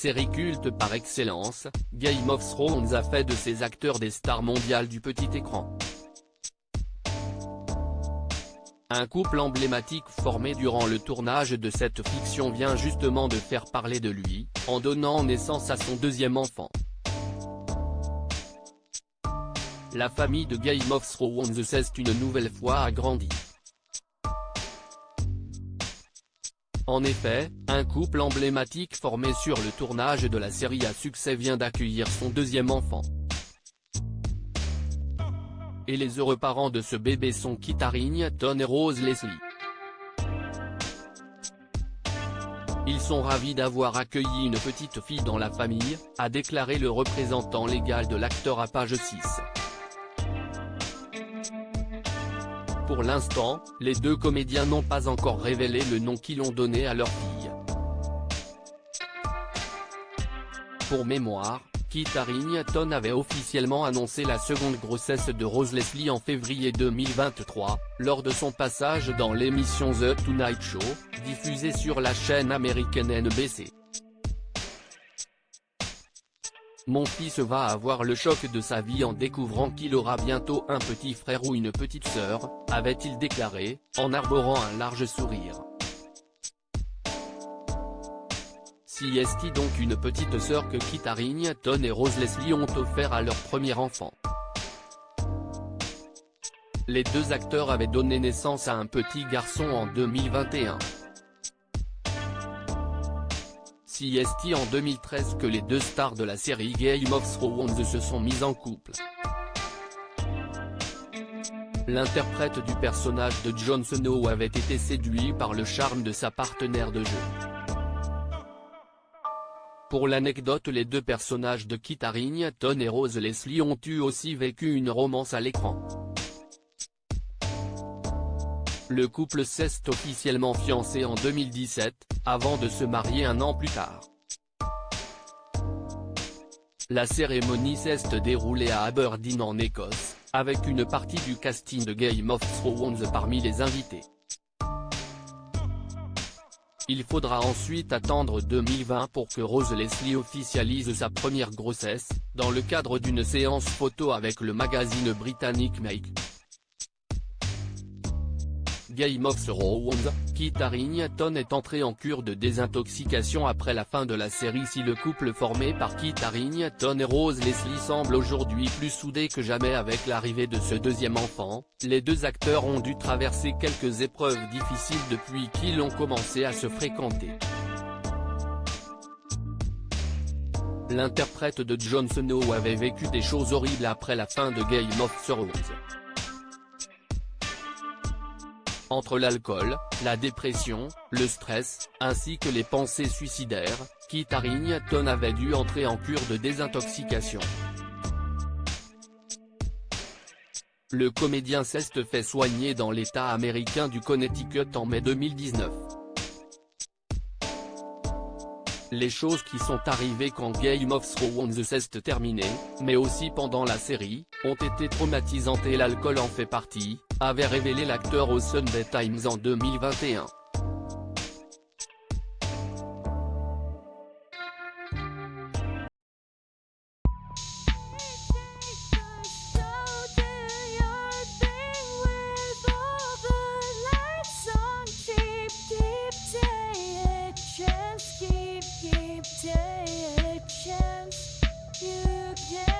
Série culte par excellence, Game of Thrones a fait de ses acteurs des stars mondiales du petit écran. Un couple emblématique formé durant le tournage de cette fiction vient justement de faire parler de lui, en donnant naissance à son deuxième enfant. La famille de Game of Thrones s'est une nouvelle fois agrandie. En effet, un couple emblématique formé sur le tournage de la série à succès vient d'accueillir son deuxième enfant. Et les heureux parents de ce bébé sont Kit Harington et Rose Leslie. Ils sont ravis d'avoir accueilli une petite fille dans la famille, a déclaré le représentant légal de l'acteur à page 6. Pour l'instant, les deux comédiens n'ont pas encore révélé le nom qu'ils ont donné à leur fille. Pour mémoire, Kit Harington avait officiellement annoncé la seconde grossesse de Rose Leslie en février 2023, lors de son passage dans l'émission The Tonight Show, diffusée sur la chaîne américaine NBC. Mon fils va avoir le choc de sa vie en découvrant qu'il aura bientôt un petit frère ou une petite sœur, avait-il déclaré, en arborant un large sourire. Si est donc une petite sœur que Kit Harington et Rose Leslie ont offert à leur premier enfant. Les deux acteurs avaient donné naissance à un petit garçon en 2021. C'est en 2013 que les deux stars de la série Game of Thrones se sont mises en couple. L'interprète du personnage de Jon Snow avait été séduit par le charme de sa partenaire de jeu. Pour l'anecdote, les deux personnages de Kit Harington et Rose Leslie ont aussi vécu une romance à l'écran. Le couple s'est officiellement fiancé en 2017, avant de se marier un an plus tard. La cérémonie s'est déroulée à Aberdeen en Écosse, avec une partie du casting de Game of Thrones parmi les invités. Il faudra ensuite attendre 2020 pour que Rose Leslie officialise sa première grossesse, dans le cadre d'une séance photo avec le magazine britannique Make. Game of Thrones, Kit Harington est entré en cure de désintoxication après la fin de la série. Si le couple formé par Kit Harington et Rose Leslie semble aujourd'hui plus soudé que jamais avec l'arrivée de ce deuxième enfant, les deux acteurs ont dû traverser quelques épreuves difficiles depuis qu'ils ont commencé à se fréquenter. L'interprète de Jon Snow avait vécu des choses horribles après la fin de Game of Thrones. Entre l'alcool, la dépression, le stress, ainsi que les pensées suicidaires, Kit Harington avait dû entrer en cure de désintoxication. Le comédien s'est fait soigner dans l'État américain du Connecticut en mai 2019. Les choses qui sont arrivées quand Game of Thrones s'est terminé, mais aussi pendant la série, ont été traumatisantes et l'alcool en fait partie, avait révélé l'acteur au Sunday Times en 2021. Take a chance, you can